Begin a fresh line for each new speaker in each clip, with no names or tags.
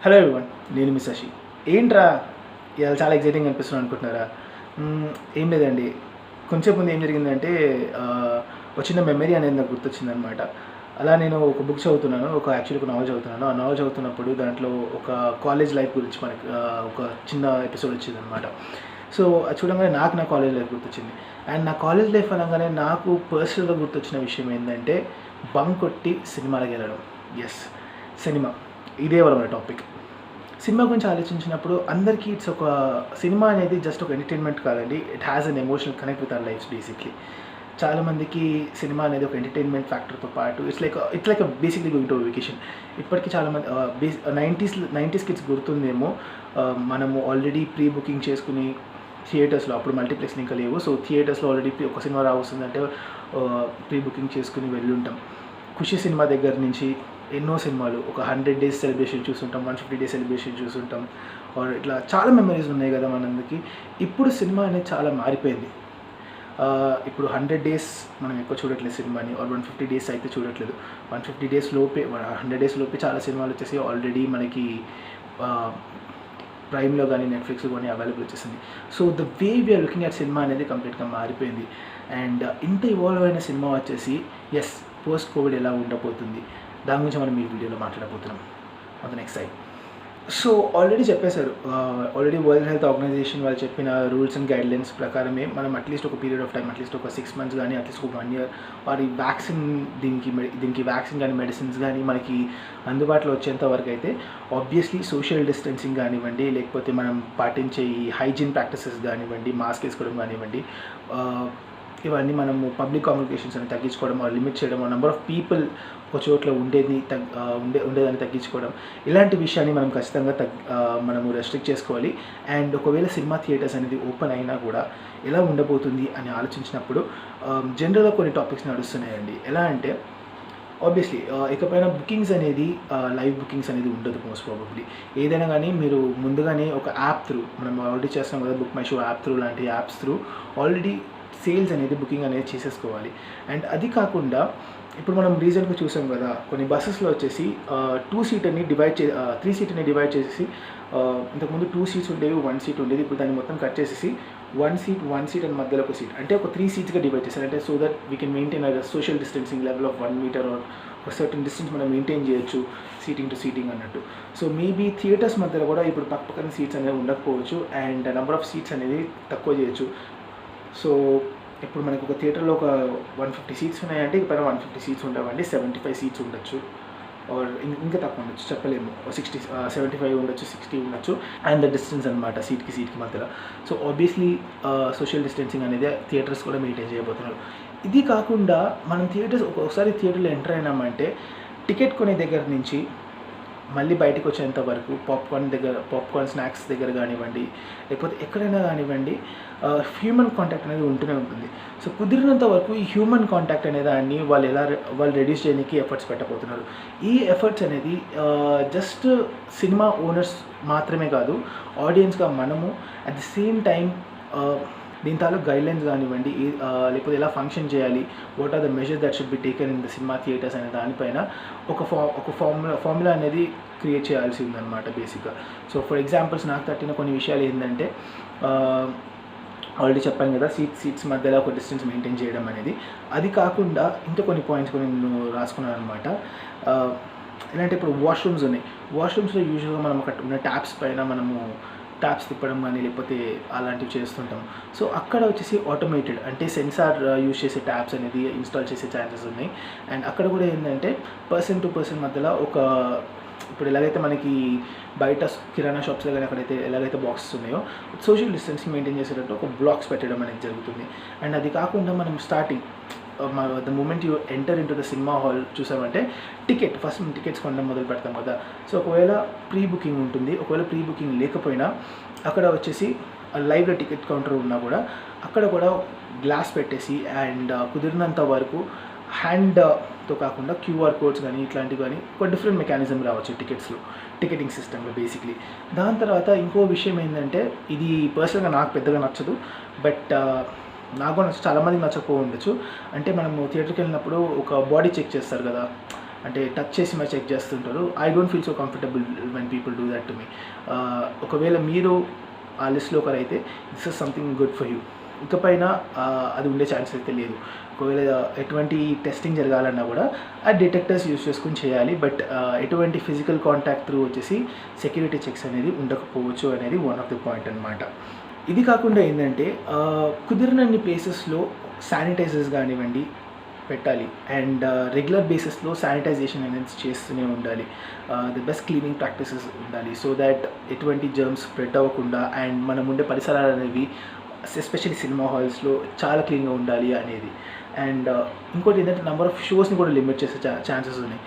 Hello everyone, నేను మీ శశి. ఏంట్రా ఇవాళ చాలా ఎగ్జైటింగ్ అనిపిస్తుంది అనుకుంటున్నారా? ఏం లేదండి. కొంచెం ముందు ఏం జరిగిందంటే ఒక చిన్న మెమరీ అనేది నాకు గుర్తొచ్చిందనమాట. అలా నేను ఒక బుక్ చదువుతున్నాను, యాక్చువల్లీ ఒక నావెల్ చదువుతున్నాను. ఆ నావెల్ చదువుతున్నప్పుడు దాంట్లో ఒక కాలేజ్ లైఫ్ గురించి మనకి ఒక చిన్న ఎపిసోడ్ వచ్చిందనమాట. సో అది చూడంగానే నా కాలేజ్ లైఫ్ గుర్తొచ్చింది. అండ్ నా కాలేజ్ లైఫ్ అనగానే నాకు పర్సనల్గా గుర్తొచ్చిన విషయం ఏంటంటే బంక్ కొట్టి సినిమాలకు వెళ్ళడం. Yes, cinema. ఇదే మన టాపిక్. సినిమా గురించి ఆలోచించినప్పుడు అందరికీ ఇట్స్ ఒక సినిమా అనేది జస్ట్ ఒక ఎంటర్టైన్మెంట్ కాదండి. It has an emotional connect with our lives basically. చాలామందికి సినిమా అనేది ఒక ఎంటర్టైన్మెంట్ ఫ్యాక్టర్తో పాటు it's like basically going to vacation. ఇప్పటికీ చాలామంది నైంటీస్ కిడ్స్ గుర్తుందేమో, మనము ఆల్రెడీ ప్రీ బుకింగ్ చేసుకుని థియేటర్స్లో, అప్పుడు మల్టీప్లెక్స్లు ఇంకా లేవు, సో థియేటర్స్లో ఆల్రెడీ ఒక సినిమా రావస్తుందంటే ప్రీ బుకింగ్ చేసుకుని వెళ్ళి ఉంటాం. ఖుషి సినిమా దగ్గర నుంచి ఎన్నో సినిమాలు, ఒక 100 days సెలబ్రేషన్ చూస్తుంటాం, 150 days సెలబ్రేషన్ చూస్తుంటాం. ఆర్ ఇట్లా చాలా మెమరీస్ ఉన్నాయి కదా మనందరికి. ఇప్పుడు సినిమా అనేది చాలా మారిపోయింది. ఇప్పుడు 100 days మనం ఎక్కువ చూడట్లేదు సినిమాని, ఆర్ 150 days అయితే చూడట్లేదు. 150 days లోపే, 100 days లోపే చాలా సినిమాలు వచ్చేసి ఆల్రెడీ మనకి ప్రైమ్లో కానీ నెట్ఫ్లిక్స్లో కానీ అవైలబుల్ వచ్చేసింది. So the way we're looking at cinema అనేది కంప్లీట్గా మారిపోయింది. అండ్ ఇంత ఇవాల్వ్ అయిన సినిమా వచ్చేసి ఎస్, పోస్ట్ కోవిడ్ ఎలా ఉండబోతుంది, దాని గురించి మనం ఈ వీడియోలో మాట్లాడబోతున్నాం on the next side. So already చెప్పేశారు, ఆల్రెడీ వరల్డ్ హెల్త్ ఆర్గనైజేషన్ వాళ్ళు చెప్పిన రూల్స్ అండ్ గైడ్లైన్స్ ప్రకారమే మనం అట్లీస్ట్ ఒక పీరియడ్ ఆఫ్ టైం, అట్లీస్ట్ ఒక 6 months కానీ, అట్లీస్ట్ ఒక 1 year వారి వ్యాక్సిన్, దీనికి వ్యాక్సిన్ కానీ మెడిసిన్స్ కానీ మనకి అందుబాటులో వచ్చేంత వరకు అయితే ఆబ్వియస్లీ సోషల్ డిస్టెన్సింగ్ కానివ్వండి, లేకపోతే మనం పాటించే ఈ హైజీన్ ప్రాక్టీసెస్ కానివ్వండి, మాస్క్ వేసుకోవడం కానివ్వండి, ఇవన్నీ మనము పబ్లిక్ కమ్యూనికేషన్స్ అని తగ్గించుకోవడం, లిమిట్ చేయడం, నెంబర్ ఆఫ్ పీపుల్ ఒక చోట్ల ఉండేదాన్ని తగ్గించుకోవడం, ఇలాంటి విషయాన్ని మనం ఖచ్చితంగా మనము రెస్ట్రిక్ట్ చేసుకోవాలి. అండ్ ఒకవేళ సినిమా థియేటర్స్ అనేది ఓపెన్ అయినా కూడా ఎలా ఉండబోతుంది అని ఆలోచించినప్పుడు జనరల్గా కొన్ని టాపిక్స్ నడుస్తున్నాయండి. ఎలా అంటే ఆబ్వియస్లీ ఇకపైన బుకింగ్స్ అనేది, లైవ్ బుకింగ్స్ అనేది ఉండదు మోస్ట్ ప్రాబబ్లీ. ఏదైనా కానీ మీరు ముందుగానే ఒక యాప్ త్రూ, మనం ఆల్రెడీ చేస్తాం కదా, book my show app through లాంటి యాప్స్ త్రూ ఆల్రెడీ సేల్స్ అనేది, బుకింగ్ అనేది చేసేసుకోవాలి. అండ్ అది కాకుండా ఇప్పుడు మనం రీసెంట్గా చూసాం కదా, కొన్ని బస్సెస్లో వచ్చేసి 3 seaterని డివైడ్ చేసేసి, ఇంతకుముందు 2 seats ఉండేవి, 1 seat ఉండేది. ఇప్పుడు దాన్ని మొత్తం కట్ చేసేసి 1 seat అండ్ మధ్యలో ఒక సీట్, అంటే ఒక 3 seatsగా డివైడ్ చేశారు. అంటే so that we can maintain a social distancing level of 1 meter or ఒక సర్టన్ డిస్టెన్స్ మనం మెయింటైన్ చేయొచ్చు సీటింగ్ టు సీటింగ్ అన్నట్టు. సో మేబీ థియేటర్స్ మధ్యలో కూడా ఇప్పుడు పక్కన సీట్స్ అనేవి ఉండకపోవచ్చు, అండ్ నెంబర్ ఆఫ్ సీట్స్ అనేది తక్కువ చేయొచ్చు. సో ఇప్పుడు మనకు ఒక థియేటర్లో ఒక 150 seats ఉన్నాయంటే పైన 150 seats ఉండవండి, 75 seats ఉండొచ్చు, ఆర్ ఇంకా తక్కువ ఉండొచ్చు, చెప్పలేము. 75 ఉండొచ్చు, 60 ఉండొచ్చు. అండ్ ద డిస్టెన్స్ అనమాట సీట్కి మధ్యలో. సో ఆబ్వియస్లీ సోషల్ డిస్టెన్సింగ్ అనేది థియేటర్స్ కూడా మెయింటైన్ చేయబోతున్నారు. ఇది కాకుండా మనం ఒకసారి థియేటర్లో ఎంటర్ అయినామంటే టికెట్ కొనే దగ్గర నుంచి మళ్ళీ బయటకు వచ్చేంత వరకు పాప్కార్న్ స్నాక్స్ దగ్గర కానివ్వండి, లేకపోతే ఎక్కడైనా కానివ్వండి, హ్యూమన్ కాంటాక్ట్ అనేది ఉంటూనే ఉంటుంది. సో కుదిరినంత వరకు ఈ హ్యూమన్ కాంటాక్ట్ అనే దాన్ని వాళ్ళు రెడ్యూస్ చేయడానికి ఎఫర్ట్స్ పెట్టబోతున్నారు. ఈ ఎఫర్ట్స్ అనేది జస్ట్ సినిమా ఓనర్స్ మాత్రమే కాదు, ఆడియన్స్గా మనము అట్ ది సేమ్ టైం దీని తాలూకు గైడ్లైన్స్ కానివ్వండి, లేకపోతే ఎలా ఫంక్షన్ చేయాలి, what are the measures that should be taken in the cinema theatres అనే దానిపైన ఒక ఫార్ములా అనేది క్రియేట్ చేయాల్సి ఉందన్నమాట బేసిక్గా. సో ఫర్ ఎగ్జాంపుల్స్ నాకు తట్టిన కొన్ని విషయాలు ఏంటంటే, ఆల్రెడీ చెప్పాను కదా, సీట్స్ మధ్యలో ఒక డిస్టెన్స్ మెయింటైన్ చేయడం అనేది. అది కాకుండా ఇంకా కొన్ని పాయింట్స్ నేను రాసుకున్నాను అనమాట. ఎలాంటి ఇప్పుడు వాష్రూమ్స్ ఉన్నాయి. వాష్రూమ్స్లో యూజువల్గా మనం అక్కడ ఉన్న ట్యాప్స్ పైన మనము ట్యాప్స్ తిప్పడం కానీ లేకపోతే అలాంటివి చేస్తుంటాం. సో అక్కడ వచ్చేసి ఆటోమేటెడ్, అంటే సెన్సార్ యూజ్ చేసే ట్యాప్స్ అనేది ఇన్స్టాల్ చేసే ఛాన్సెస్ ఉన్నాయి. అండ్ అక్కడ కూడా ఏంటంటే పర్సన్ టు పర్సన్ మధ్యలో ఇప్పుడు ఎలాగైతే మనకి బయట కిరాణా షాప్స్లో కానీ అక్కడైతే ఎలాగైతే బాక్సెస్ ఉన్నాయో సోషల్ డిస్టెన్సింగ్ మెయింటైన్ చేసేటట్టు ఒక బ్లాక్స్ పెట్టడం అనేది జరుగుతుంది. అండ్ అది కాకుండా మనం starting the moment you enter into the cinema hall చూసామంటే ఫస్ట్ మనం టికెట్స్ కొనడం మొదలు పెడతాం కదా. సో ఒకవేళ ప్రీ బుకింగ్ ఉంటుంది, ఒకవేళ ప్రీ బుకింగ్ లేకపోయినా అక్కడ వచ్చేసి లైవ్లో టికెట్ కౌంటర్ ఉన్నా కూడా అక్కడ కూడా గ్లాస్ పెట్టేసి, అండ్ కుదిరినంత వరకు హ్యాండ్తో కాకుండా QR codes కానీ ఇట్లాంటివి కానీ ఒక డిఫరెంట్ మెకానిజం రావచ్చు టికెటింగ్ సిస్టంలో బేసిక్లీ. దాని తర్వాత ఇంకో విషయం ఏంటంటే, ఇది పర్సనల్గా నాకు పెద్దగా నచ్చదు, బట్ నాకు చాలామందికి నచ్చకపో ఉండొచ్చు. అంటే మనము థియేటర్కి వెళ్ళినప్పుడు ఒక బాడీ చెక్ చేస్తారు కదా, అంటే టచ్ చేసి మరి చెక్ చేస్తుంటారు. I don't feel so comfortable when people do that to me. ఒకవేళ మీరు ఆ లిస్ట్లో ఒకరైతే this is something good for you. ఇకపైన అది ఉండే ఛాన్స్ అయితే లేదు. ఒకవేళ ఎటువంటి టెస్టింగ్ జరగాలన్నా కూడా ఆ డిటెక్టర్స్ యూజ్ చేసుకుని చేయాలి. బట్ ఎటువంటి ఫిజికల్ కాంటాక్ట్ త్రూ వచ్చేసి సెక్యూరిటీ చెక్స్ అనేది ఉండకపోవచ్చు అనేది వన్ ఆఫ్ ది పాయింట్ అనమాట. ఇది కాకుండా ఏంటంటే కుదిరినన్ని ప్లేసెస్లో శానిటైజర్స్ కానివ్వండి పెట్టాలి. అండ్ రెగ్యులర్ బేసిస్లో శానిటైజేషన్ అనేది చేస్తూనే ఉండాలి. ది బెస్ట్ క్లీనింగ్ ప్రాక్టీసెస్ ఉండాలి సో దాట్ ఎటువంటి జర్మ్స్ స్ప్రెడ్ అవ్వకుండా అండ్ మనం ఉండే పరిసరాలు అనేవి ఎస్పెషల్లీ సినిమా హాల్స్లో చాలా క్లీన్గా ఉండాలి అనేది. అండ్ ఇంకోటి ఏంటంటే నెంబర్ ఆఫ్ షోస్ని కూడా లిమిట్ చేసే ఛాన్సెస్ ఉన్నాయి.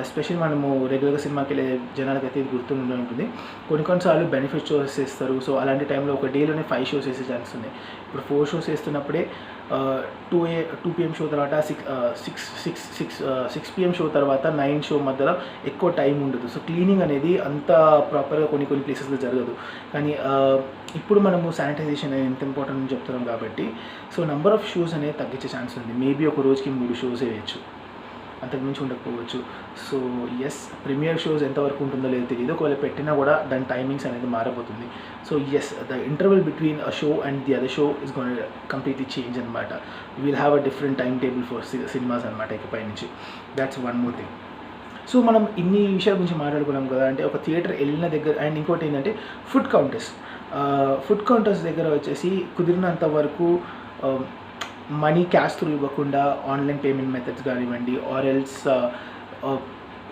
ఎస్పెషల్లీ మనము రెగ్యులర్గా సినిమాకి వెళ్ళే జనాలకైతే ఇది గుర్తుండే ఉంటుంది. కొన్నిసార్లు బెనిఫిట్ షోస్ వేస్తారు. సో అలాంటి టైంలో ఒక డేలోనే 5 షోస్ వేసే ఛాన్సెస్ ఉన్నాయి. ఇప్పుడు 4 షోస్ వేస్తున్నప్పుడే 2 PM షో తర్వాత 6 PM షో తర్వాత 9 షో మధ్యలో ఎక్కువ టైం ఉండదు. సో క్లీనింగ్ అనేది అంత ప్రాపర్గా కొన్ని ప్లేసెస్లో జరగదు. కానీ ఇప్పుడు మనము శానిటైజేషన్ అనేది ఎంత ఇంపార్టెంట్ అని చెప్తున్నాం కాబట్టి సో నెంబర్ ఆఫ్ షోస్ అనేది తగ్గించే ఛాన్స్ ఉంది. మేబీ ఒక రోజుకి 3 షోస్ వేయచ్చు, అంతకుమించి ఉండకపోవచ్చు. సో ఎస్, ప్రీమియర్ షోస్ ఎంతవరకు ఉంటుందో లేదో తెలియదు. ఒకవేళ పెట్టినా కూడా దాని టైమింగ్స్ అనేది మారబోతుంది. So yes, the interval between a show and the other show is gonna completely change అనమాట. Will have a different time table for cinemas అనమాట ఇకపై నుంచి. That's one more thing. So మనం ఇన్ని విషయాల గురించి మాట్లాడుకున్నాం కదా. అంటే ఒక థియేటర్ వెళ్ళిన దగ్గర అండ్ ఇంకోటి ఏంటంటే ఫుడ్ కౌంటర్స్ దగ్గర వచ్చేసి కుదిరినంత వరకు మనీ క్యాష్ త్రూ ఇవ్వకుండా ఆన్లైన్ పేమెంట్ మెథడ్స్ కానివ్వండి ఆర్ ఎల్స్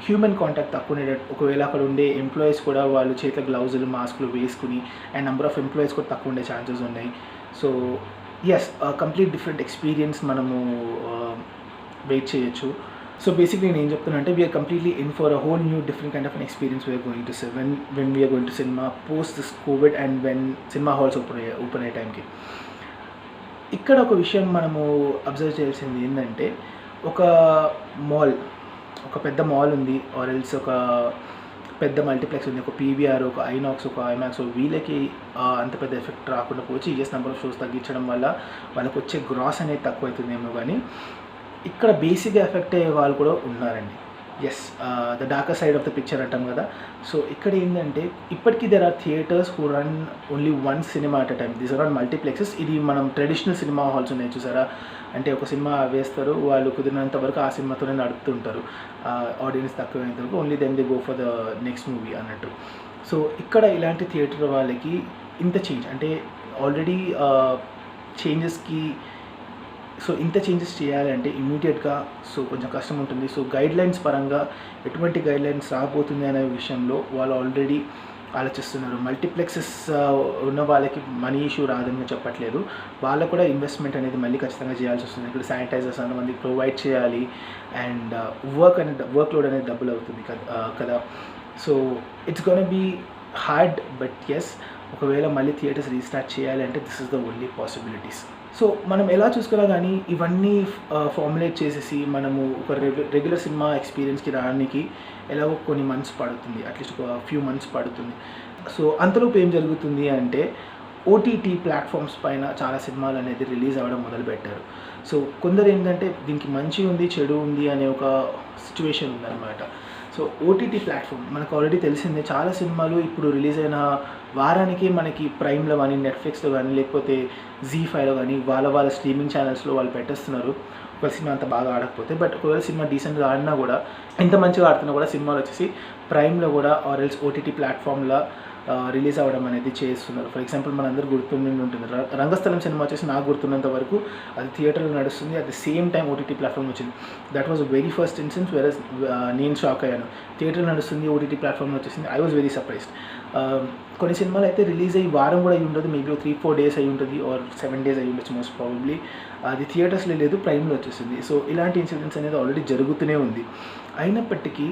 హ్యూమన్ కాంటాక్ట్ తక్కువ ఉండేటట్టు. ఒకవేళ అక్కడ ఉండే ఎంప్లాయీస్ కూడా వాళ్ళు చేతిలో గ్లౌజులు మాస్కులు వేసుకుని అండ్ నెంబర్ ఆఫ్ ఎంప్లాయీస్ కూడా తక్కువ ఉండే ఛాన్సెస్ ఉన్నాయి. So yes, complete different experience మనము వెయిట్ చేయొచ్చు. సో బేసిక్లీ నేను ఏం చెప్తున్నా అంటే we're completely in for a whole new different kind of an experience we're going to say when we're going to cinema post this COVID and when cinema halls open అయ్యే టైంకి. ఇక్కడ ఒక విషయం మనము అబ్జర్వ్ చేయాల్సింది ఏంటంటే ఒక పెద్ద మాల్ ఉంది ఆర్ ఎల్స్ ఒక పెద్ద మల్టీప్లెక్స్ ఉంది, ఒక పీవీఆర్, ఒక ఐనాక్స్, ఒక ఐమాక్స్. వీళ్ళకి అంత పెద్ద ఎఫెక్ట్ రాకుండా పోవచ్చు. ఈఎస్ నెంబర్ ఆఫ్ షోస్ తగ్గించడం వల్ల వాళ్ళకి వచ్చే గ్రాస్ అనేది తక్కువ అవుతుందేమో. కానీ ఇక్కడ బేసిక్గా ఎఫెక్ట్ అయ్యే వాళ్ళు కూడా ఉన్నారండి. Yes, the darker side of the picture అంటాం కదా. సో ఇక్కడ ఏంటంటే ఇప్పటికీ there are theatres who run only one cinema at a time. These are not multiplexes. ఇది మనం ట్రెడిషనల్ సినిమా హాల్స్ ఉన్నాయి చూసారా, అంటే ఒక సినిమా వేస్తారు, వాళ్ళు కుదిరినంత వరకు ఆ సినిమాతోనే నడుపుతుంటారు. ఆడియన్స్ తక్కువైనంత వరకు only then they go for the next movie అన్నట్టు. సో ఇక్కడ ఇలాంటి థియేటర్ వాళ్ళకి ఇంత చేంజ్ అంటే ఆల్రెడీ చేంజెస్కి సో ఇంత చేంజెస్ చేయాలంటే ఇమ్మీడియట్గా సో కొంచెం కష్టం ఉంటుంది. సో గైడ్లైన్స్ పరంగా ఎటువంటి గైడ్లైన్స్ రాబోతుంది అనే విషయంలో వాళ్ళు ఆల్రెడీ ఆలోచిస్తున్నారు. మల్టీప్లెక్సెస్ ఉన్న వాళ్ళకి మనీ ఇష్యూ రాదని చెప్పట్లేదు, వాళ్ళకు కూడా ఇన్వెస్ట్మెంట్ అనేది మళ్ళీ ఖచ్చితంగా చేయాల్సి వస్తుంది. ఇక్కడ శానిటైజర్స్ అన్నది ప్రొవైడ్ చేయాలి అండ్ వర్క్ లోడ్ అనేది డబుల్ అవుతుంది కదా. So it's gonna be hard but yes, ఒకవేళ మళ్ళీ థియేటర్స్ రీస్టార్ట్ చేయాలంటే this is the only possibilities. So మనం ఎలా చూసుకున్నా కానీ ఇవన్నీ ఫార్ములేట్ చేసేసి మనము ఒక రెగ్యులర్ సినిమా ఎక్స్పీరియన్స్కి రావడానికి ఎలాగో కొన్ని మంత్స్ పడుతుంది, అట్లీస్ట్ ఒక ఫ్యూ మంత్స్ పడుతుంది. సో అంతలోపు ఏం జరుగుతుంది అంటే ఓటీటీ ప్లాట్ఫామ్స్ పైన చాలా సినిమాలు అనేది రిలీజ్ అవ్వడం మొదలుపెట్టారు. సో కొందరు ఏంటంటే దీనికి మంచి ఉంది చెడు ఉంది అనే ఒక సిచ్యువేషన్ ఉందన్నమాట. సో ఓటీటీ ప్లాట్ఫామ్ మనకు ఆల్రెడీ తెలిసిందే, చాలా సినిమాలు ఇప్పుడు రిలీజ్ అయిన వారానికి మనకి ప్రైమ్లో కానీ నెట్ఫ్లిక్స్లో కానీ లేకపోతే జీ5లో కానీ వాళ్ళ స్ట్రీమింగ్ ఛానల్స్లో వాళ్ళు పెట్టేస్తున్నారు. ఒక సినిమా అంత బాగా ఆడకపోతే, బట్ ఒకవేళ సినిమా డీసెంట్గా ఆడినా కూడా ఎంత మంచిగా ఆడుతున్నా కూడా సినిమాలు వచ్చేసి ప్రైమ్లో కూడా ఆర్ ఎల్స్ ఓటీటీ ప్లాట్ఫామ్లో రిలీజ్ అవ్వడం అనేది చేస్తున్నారు. ఫర్ ఎగ్జాంపుల్ మనందరూ గుర్తుండి ఉంటుంది, రంగస్థలం సినిమా వచ్చేసి నాకు గుర్తున్నంత వరకు అది థియేటర్లో నడుస్తుంది, at the same time OTT platform వచ్చింది. That was very first instance వేరే నేను షాక్ అయ్యాను. థియేటర్లో నడుస్తుంది ఓటీటీ ప్లాట్ఫామ్లో వచ్చేసింది, ఐ వాజ్ వెరీ సర్ప్రైజ్డ్. కొన్ని సినిమాలు అయితే రిలీజ్ అయ్యి వారం కూడా అయ్యి ఉంటుంది, మేబీ 3-4 days అయ్యి ఉంటుంది ఆర్ 7 days అయ్యి ఉండొచ్చు మోస్ట్ ప్రాబబ్లీ. అది థియేటర్స్లో లేదు, ప్రైమ్లో వచ్చేసింది. సో ఇలాంటి ఇన్సిడెంట్స్ అనేది ఆల్రెడీ జరుగుతూనే ఉంది. అయినప్పటికీ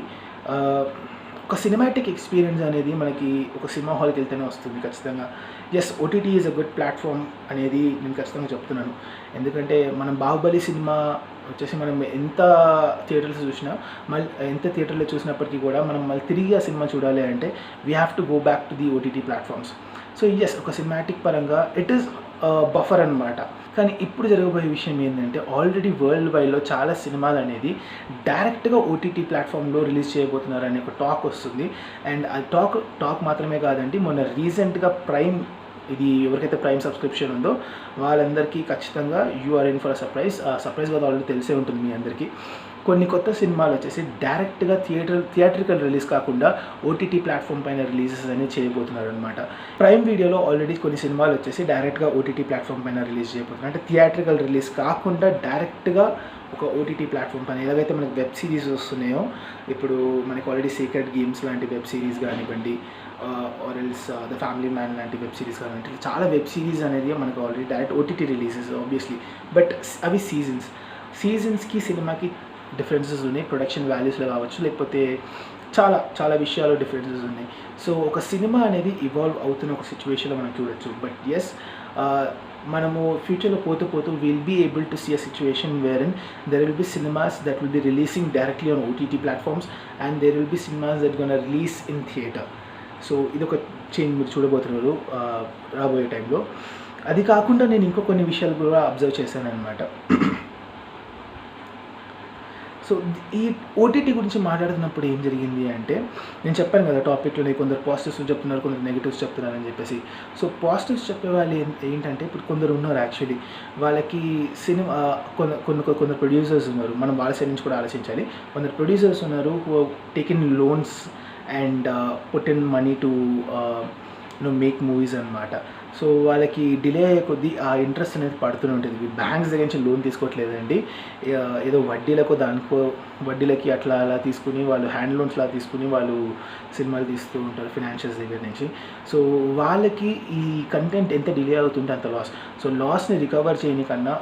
ఒక సినిమాటిక్ ఎక్స్పీరియన్స్ అనేది మనకి ఒక సినిమా హాల్కి వెళ్తేనే వస్తుంది ఖచ్చితంగా. Yes, OTT is a good platform అనేది నేను ఖచ్చితంగా చెప్తున్నాను. ఎందుకంటే మనం బాహుబలి సినిమా వచ్చేసి మనం ఎంత థియేటర్స్ చూసినా ఎంత థియేటర్లో చూసినప్పటికీ కూడా మనం మళ్ళీ తిరిగి ఆ సినిమా చూడాలి అంటే we have to go back to the OTT platforms. So yes, ఒక సినిమాటిక్ పరంగా ఇట్ ఈస్ బఫర్ అనమాట. కానీ ఇప్పుడు జరగబోయే విషయం ఏంటంటే ఆల్రెడీ వరల్డ్ వైడ్లో చాలా సినిమాలు అనేది డైరెక్ట్గా ఓటీటీ ప్లాట్ఫామ్లో రిలీజ్ చేయబోతున్నారు అనే ఒక టాక్ వస్తుంది. అండ్ ఆ టాక్ మాత్రమే కాదండి, మొన్న రీసెంట్గా ప్రైమ్, ఇది ఎవరికైతే ప్రైమ్ సబ్స్క్రిప్షన్ ఉందో వాళ్ళందరికీ ఖచ్చితంగా యూఆర్ ఇన్ ఫర్ సర్ప్రైజ్ కదా ఆల్రెడీ తెలిసే ఉంటుంది మీ అందరికీ. కొన్ని కొత్త సినిమాలు వచ్చేసి డైరెక్ట్గా థియేట్రికల్ రిలీజ్ కాకుండా ఓటీటీ ప్లాట్ఫామ్ పైన రిలీజెస్ అనేది చేయబోతున్నారు అనమాట. ప్రైమ్ వీడియోలో ఆల్రెడీ కొన్ని సినిమాలు వచ్చేసి డైరెక్ట్గా ఓటీటీ ప్లాట్ఫామ్ పైన రిలీజ్ చేయబోతున్నారు. అంటే థియేట్రికల్ రిలీజ్ కాకుండా డైరెక్ట్గా ఒక ఓటీటీ ప్లాట్ఫామ్ పైన ఎలాగైతే మనకి వెబ్ సిరీస్ వస్తున్నాయో, ఇప్పుడు మనకి ఆల్రెడీ సీక్రెట్ గేమ్స్ లాంటి వెబ్ సిరీస్ కానివ్వండి, or else the family man లాంటి వెబ్ సిరీస్ కానివ్వండి, చాలా వెబ్ సిరీస్ అనేది మనకు already direct OTT releases obviously. But అవి సీజన్స్కి సినిమాకి డిఫరెన్సెస్ ఉన్నాయి, ప్రొడక్షన్ వాల్యూస్లో కావచ్చు, లేకపోతే చాలా చాలా విషయాలు డిఫరెన్సెస్ ఉన్నాయి. సో ఒక సినిమా అనేది ఇవాల్వ్ అవుతున్న ఒక సిచ్యువేషన్లో మనం చూడొచ్చు. బట్ ఎస్, మనము ఫ్యూచర్లో పోతూ will be able to see a situation wherein there will be cinemas that will be releasing directly on OTT platforms and there will be cinemas that gonna release in theatre. So ఇది ఒక change మీరు చూడబోతున్నారు రాబోయే టైంలో. అది కాకుండా నేను ఇంకో కొన్ని విషయాలు కూడా అబ్జర్వ్ చేశాను అనమాట. సో ఈ ఓటీటీ గురించి మాట్లాడుతున్నప్పుడు ఏం జరిగింది అంటే, నేను చెప్పాను కదా టాపిక్లో కొందరు పాజిటివ్స్ చెప్తున్నారు, కొందరు నెగిటివ్స్ చెప్తున్నారని చెప్పేసి. సో పాజిటివ్స్ చెప్పే వాళ్ళు ఏంటంటే, ఇప్పుడు కొందరు ఉన్నారు యాక్చువల్లీ వాళ్ళకి సినిమా కొందరు ప్రొడ్యూసర్స్ ఉన్నారు, మనం వాళ్ళ సైడ్ నుంచి కూడా ఆలోచించాలి. కొందరు ప్రొడ్యూసర్స్ ఉన్నారు who taken loans and put in money to make movies అనమాట. సో వాళ్ళకి డిలే అయ్యే కొద్దీ ఆ ఇంట్రెస్ట్ అనేది పడుతూనే ఉంటుంది. బ్యాంక్స్ దగ్గర నుంచి లోన్ తీసుకోవట్లేదండి, ఏదో వడ్డీలకి అట్లా తీసుకుని వాళ్ళు హ్యాండ్ లోన్స్ లా తీసుకుని వాళ్ళు సినిమాలు తీస్తూ ఉంటారు ఫినాన్షియల్స్ దగ్గర నుంచి. సో వాళ్ళకి ఈ కంటెంట్ ఎంత డిలే అవుతుంటే అంత లాస్. సో లాస్ని రికవర్ చేయడానికన్నా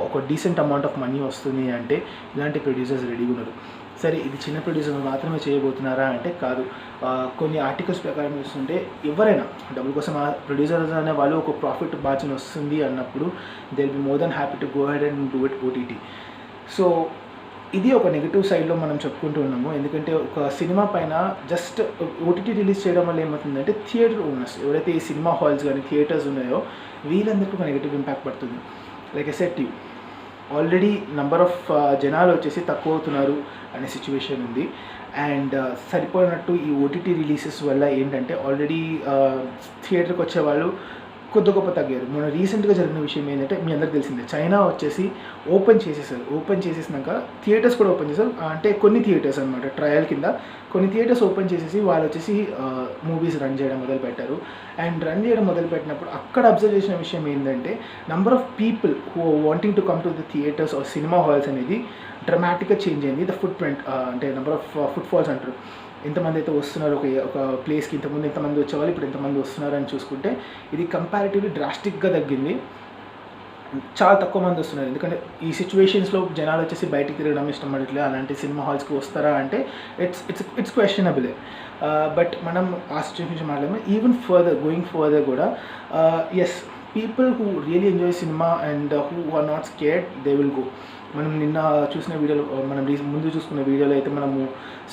ఒక డీసెంట్ అమౌంట్ ఆఫ్ మనీ వస్తుంది అంటే ఇలాంటి ప్రొడ్యూసర్స్ రెడీగా ఉన్నారు. సరే, ఇది చిన్న ప్రొడ్యూసర్ మాత్రమే చేయబోతున్నారా అంటే కాదు. కొన్ని ఆర్టికల్స్ ప్రకారం చూస్తుంటే ఎవరైనా డబ్బుల కోసం ప్రొడ్యూసర్స్ అనే వాళ్ళు ఒక ప్రాఫిట్ మార్జిన్ వస్తుంది అన్నప్పుడు they will be more than happy to go head and do it OTT. So ఇది ఒక నెగిటివ్ సైడ్లో మనం చెప్పుకుంటూ ఉన్నాము. ఎందుకంటే ఒక సినిమా పైన జస్ట్ ఓటీటీ రిలీజ్ చేయడం వల్ల ఏమవుతుందంటే థియేటర్ ఓనర్స్ ఎవరైతే ఈ సినిమా హాల్స్ కానీ థియేటర్స్ ఉన్నాయో వీళ్ళందరికీ ఒక నెగిటివ్ ఇంపాక్ట్ పడుతుంది. లైక్ ఎసెప్టివ్ ఆల్రెడీ నెంబర్ ఆఫ్ జనాలు వచ్చేసి తక్కువ అవుతున్నారు అనే సిచ్యువేషన్ ఉంది. అండ్ సరిపోయినట్టు ఈ ఓటీటీ రిలీజెస్ వల్ల ఏంటంటే ఆల్రెడీ థియేటర్కి వచ్చే వాళ్ళు కొద్ది గొప్ప తగ్గారు. మన రీసెంట్గా జరిగిన విషయం ఏంటంటే మీ అందరికి తెలిసిందే, చైనా వచ్చేసి ఓపెన్ చేసేసినాక థియేటర్స్ కూడా ఓపెన్ చేశారు. అంటే కొన్ని థియేటర్స్ అనమాట ట్రయల్ కింద కొన్ని థియేటర్స్ ఓపెన్ చేసేసి వాళ్ళు వచ్చేసి మూవీస్ రన్ చేయడం మొదలుపెట్టారు. అండ్ రన్ చేయడం మొదలుపెట్టినప్పుడు అక్కడ అబ్జర్వ్ చేసిన విషయం ఏంటంటే number of people who wanting to come to the theatres or cinema halls అనేది డ్రమాటిక్గా చేంజ్ అయింది. ద ఫుట్ ప్రింట్ అంటే నెంబర్ ఆఫ్ ఫుట్ ఫాల్స్ అంటారు, ఎంతమంది అయితే వస్తున్నారు ఒక ప్లేస్కి, ఇంతకుముందు ఎంతమంది వచ్చేవాళ్ళు ఇప్పుడు ఎంతమంది వస్తున్నారు అని చూసుకుంటే ఇది కంపారిటివ్లీ డ్రాస్టిక్గా తగ్గింది. చాలా తక్కువ మంది వస్తున్నారు. ఎందుకంటే ఈ సిచ్యువేషన్స్లో జనాలు వచ్చేసి బయటికి తిరగడం ఇష్టం పడట్లేదు. అలాంటి సినిమా హాల్స్కి వస్తారా అంటే ఇట్స్ క్వశ్చనబులే. బట్ మనం ఆ సిచ్యువేషన్ మాట్లాడము. ఈవెన్ గోయింగ్ ఫర్దర్ కూడా yes, people who really enjoy cinema and who are not scared they will go. మనం నిన్న చూసిన వీడియోలో, మనం ముందు చూసుకున్న వీడియోలో అయితే మనము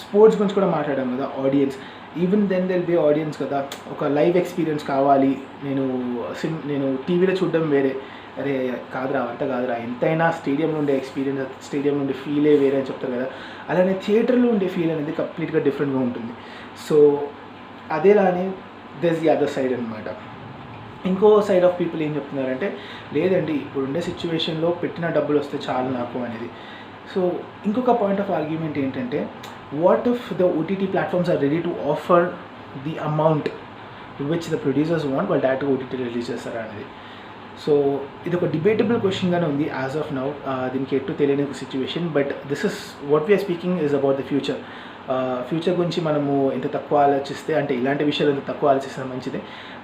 స్పోర్ట్స్ గురించి కూడా మాట్లాడాం కదా. Audience even then they'll be audience కదా. ఒక లైవ్ ఎక్స్పీరియన్స్ కావాలి, నేను టీవీలో చూడడం వేరే, అరే కాదురా అంతా కాదురా, ఎంతైనా స్టేడియంలో ఉండే ఎక్స్పీరియన్స్, స్టేడియంలో ఉండే ఫీలే వేరే అని చెప్తారు కదా. అలానే థియేటర్లో ఉండే ఫీల్ అనేది కంప్లీట్గా డిఫరెంట్గా ఉంటుంది. సో అదేలానే దెస్ ది అదర్ సైడ్ అనమాట. ఇంకో సైడ్ ఆఫ్ పీపుల్ ఏం చెప్తున్నారంటే లేదండి ఇప్పుడుండే సిచ్యువేషన్లో పెట్టిన డబ్బులు వస్తే చాలు నాకు అనేది. సో ఇంకొక పాయింట్ ఆఫ్ ఆర్గ్యుమెంట్ ఏంటంటే, what if the OTT platforms are ready to offer the amount which the producers want, వాళ్ళు డైరెక్ట్గా ఓటీటీ రిలీజ్ చేస్తారా అనేది. సో ఇది ఒక డిబేటబుల్ క్వశ్చన్గానే ఉంది యాజ్ ఆఫ్ నౌ. దీనికి ఎట్టు తెలియని ఒక situation. But this is what we're speaking is about the future. Future గురించి మనము ఎంత తక్కువ ఆలోచిస్తే, అంటే ఇలాంటి విషయాలు ఎంత తక్కువ ఆలోచిస్తే మంచిదే.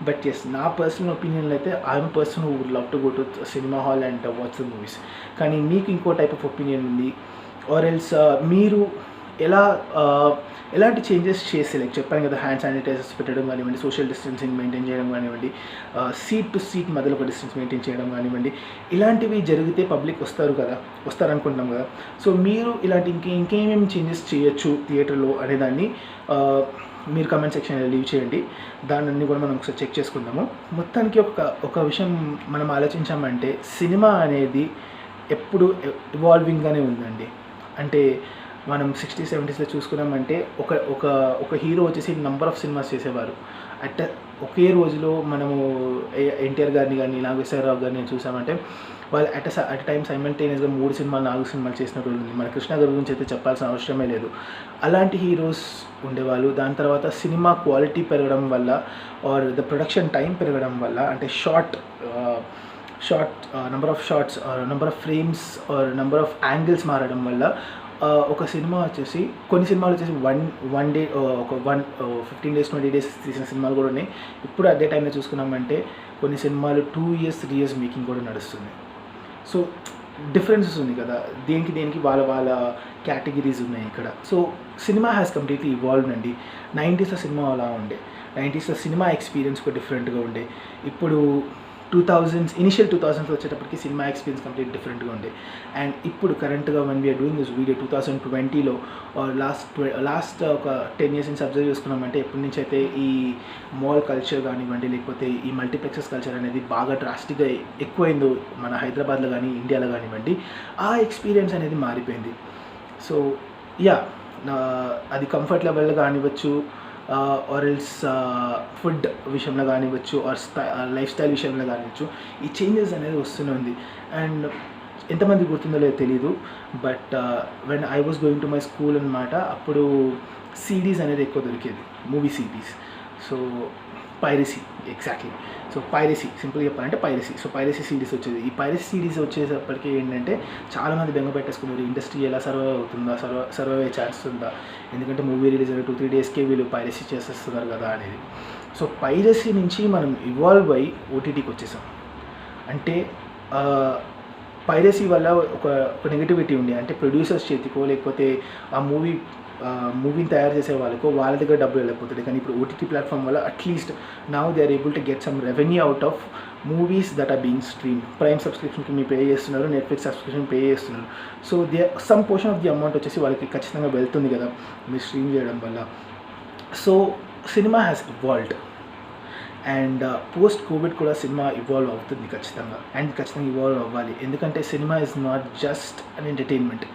బట్ ఎస్, నా పర్సనల్ ఒపీనియన్లో అయితే I'm person who would love to go to cinema hall and watch the movies. కానీ మీకు ఇంకో టైప్ ఆఫ్ ఒపీనియన్ ఉంది, ఆర్ ఎల్స్ మీరు ఎలాంటి చేంజెస్ చేస్తే, లైక్ చెప్పాను కదా, హ్యాండ్ శానిటైజర్స్ పెట్టడం కానివ్వండి, సోషల్ డిస్టెన్సింగ్ మెయింటైన్ చేయడం కానివ్వండి, సీట్ టు సీట్ మధ్యలో ఒక డిస్టెన్స్ మెయింటైన్ చేయడం కానివ్వండి, ఇలాంటివి జరిగితే పబ్లిక్ వస్తారనుకుంటున్నాం కదా. సో మీరు ఇలాంటి ఇంకేమేమి చేంజెస్ చేయొచ్చు థియేటర్లో అనేదాన్ని మీరు కమెంట్ సెక్షన్లో లీవ్ చేయండి, దాన్ని కూడా మనం ఒకసారి చెక్ చేసుకుందాము. మొత్తానికి ఒక విషయం మనం ఆలోచించామంటే సినిమా అనేది ఎప్పుడు ఇవాల్వింగ్గానే ఉందండి. అంటే మనం 60s 70sలో చూసుకున్నామంటే ఒక హీరో వచ్చేసి నెంబర్ ఆఫ్ సినిమాస్ చేసేవారు. ఒకే రోజులో మనము ఎన్టీఆర్ గారిని కానీ నాగేశ్వరరావు గారిని చూసామంటే వాళ్ళు అట్ టైం సైమల్టేనియస్గా 3 సినిమాలు 4 సినిమాలు చేసిన రోజు ఉంది. మన కృష్ణ గారి గురించి అయితే చెప్పాల్సిన అవసరమే లేదు. అలాంటి హీరోస్ ఉండేవాళ్ళు. దాని తర్వాత సినిమా క్వాలిటీ పెరగడం వల్ల ఆర్ ద ప్రొడక్షన్ టైం పెరగడం వల్ల, అంటే shot number of shots number of frames or number of angles మారడం వల్ల ఒక సినిమా వచ్చేసి కొన్ని సినిమాలు వచ్చేసి వన్ డే 15 days 20 days తీసిన సినిమాలు కూడా ఉన్నాయి. ఇప్పుడు అదే టైంలో చూసుకున్నామంటే కొన్ని సినిమాలు 2 years 3 years మేకింగ్ కూడా నడుస్తుంది. సో డిఫరెన్సెస్ ఉంది కదా, దేనికి వాళ్ళ కేటగిరీస్ ఉన్నాయి ఇక్కడ. So cinema has completely evolved అండి. 90sలో సినిమా అలా ఉండే, 90sలో సినిమా ఎక్స్పీరియన్స్ కూడా డిఫరెంట్గా ఉండే. ఇప్పుడు ఇనిషియల్ 2000s వచ్చేటప్పటికి సినిమా ఎక్స్పీరియన్స్ కంప్లీట్ డిఫరెంట్గా ఉండే. అండ్ ఇప్పుడు కరెంట్గా one we're doing this video 2020లో లాస్ట్ ఒక 10 years నుంచి అబ్జర్వ్ చేసుకున్నామంటే ఎప్పటి నుంచి అయితే ఈ మాల్ కల్చర్ కానివ్వండి, లేకపోతే ఈ మల్టీప్లెక్సెస్ కల్చర్ అనేది బాగా డ్రాస్టిక్గా ఎక్కువైందో మన హైదరాబాద్లో కానీ ఇండియాలో కానివ్వండి, ఆ ఎక్స్పీరియన్స్ అనేది మారిపోయింది. సో అది కంఫర్ట్ లెవెల్లో కానివ్వచ్చు, ఆర్ ఎల్స్ ఫుడ్ విషయంలో కానివ్వచ్చు, ఆర్ లైఫ్ స్టైల్ విషయంలో కానివ్వచ్చు, ఈ చేంజెస్ అనేది వస్తూనే ఉంది. అండ్ ఎంతమంది గుర్తుందో లేదో తెలీదు, but when I was going to my school అనమాట, అప్పుడు సిడీస్ అనేది ఎక్కువ దొరికేది, movie CDs. So piracy, exactly. So piracy, సింపుల్గా చెప్పాలంటే పైరసీ. సో పైరసీ సిడీస్ వచ్చేది. ఈ పైరసీ సిడీస్ వచ్చేటప్పటికి ఏంటంటే చాలామంది బెంగ పెట్టేసుకున్నారు, ఇండస్ట్రీ ఎలా సర్వైవ్ అవుతుందా, సర్వైవ్ అయ్యే ఛాన్స్ ఉందా, ఎందుకంటే మూవీ రిలీజ్ అయిన 2-3 daysకే వీళ్ళు పైరసీ చేసేస్తున్నారు కదా అనేది. సో పైరసీ నుంచి మనం ఇవాల్వ్ అయ్యి ఓటీటీకి వచ్చేసాం. అంటే పైరసీ వల్ల ఒక నెగిటివిటీ ఉంది, అంటే ప్రొడ్యూసర్స్ చేతికో లేకపోతే ఆ మూవీని తయారు చేసే వాళ్ళ దగ్గర డబ్బులు వెళ్ళిపోతుంది. కానీ ఇప్పుడు ఓటీటీ ప్లాట్ఫామ్ వల్ల at least now they are able to get some revenue out of movies that are being stream. Prime సబ్స్క్రిప్షన్కి మీరు పే చేస్తున్నారు, నెట్ఫ్లిక్స్ సబ్స్క్రిప్షన్ పే చేస్తున్నారు. So some portion of the amount వచ్చేసి వాళ్ళకి ఖచ్చితంగా వెళ్తుంది కదా మీరు స్ట్రీమ్ చేయడం వల్ల. So cinema has evolved. And post Covid కూడా సినిమా ఇవాల్వ్ అవుతుంది ఖచ్చితంగా, అండ్ ఖచ్చితంగా ఇవాల్వ్ అవ్వాలి. ఎందుకంటే cinema is not just an entertainment.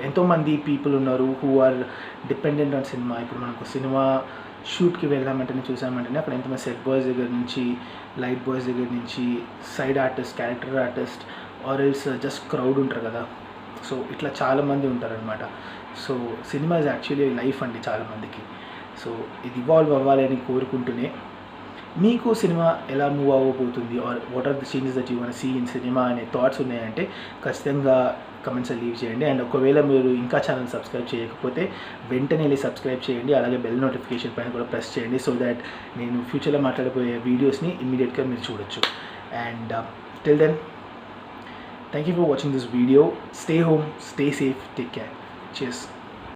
ఎంతోమంది పీపుల్ ఉన్నారు who are dependent on cinema. ఇప్పుడు మనకు సినిమా షూట్కి వెళ్ళామంటేనే చూసామంటేనే అక్కడ ఎంతమంది సెట్ బాయ్స్ దగ్గర నుంచి, లైట్ బాయ్స్ దగ్గర నుంచి, side artist, character artist, or else just crowd ఉంటారు కదా. సో ఇట్లా చాలామంది ఉంటారనమాట. So cinema is actually life అండి చాలామందికి. సో ఇది ఇవాల్వ్ అవ్వాలి అని కోరుకుంటూనే, మీకు సినిమా ఎలా మూవ్ అవ్వబోతుంది or what are the changes that you want see in cinema అనే థాట్స్ ఉన్నాయంటే ఖచ్చితంగా కమెంట్స్ లీవ్ చేయండి. అండ్ ఒకవేళ మీరు ఇంకా ఛానల్ సబ్స్క్రైబ్ చేయకపోతే వెంటనే వెళ్ళి సబ్స్క్రైబ్ చేయండి. అలాగే బెల్ నోటిఫికేషన్ పైన కూడా ప్రెస్ చేయండి, సో దాట్ నేను ఫ్యూచర్లో మాట్లాడబోయే వీడియోస్ని ఇమ్మీడియట్గా మీరు చూడొచ్చు. And till then, thank you for watching this video. Stay home, stay safe, take care. Cheers.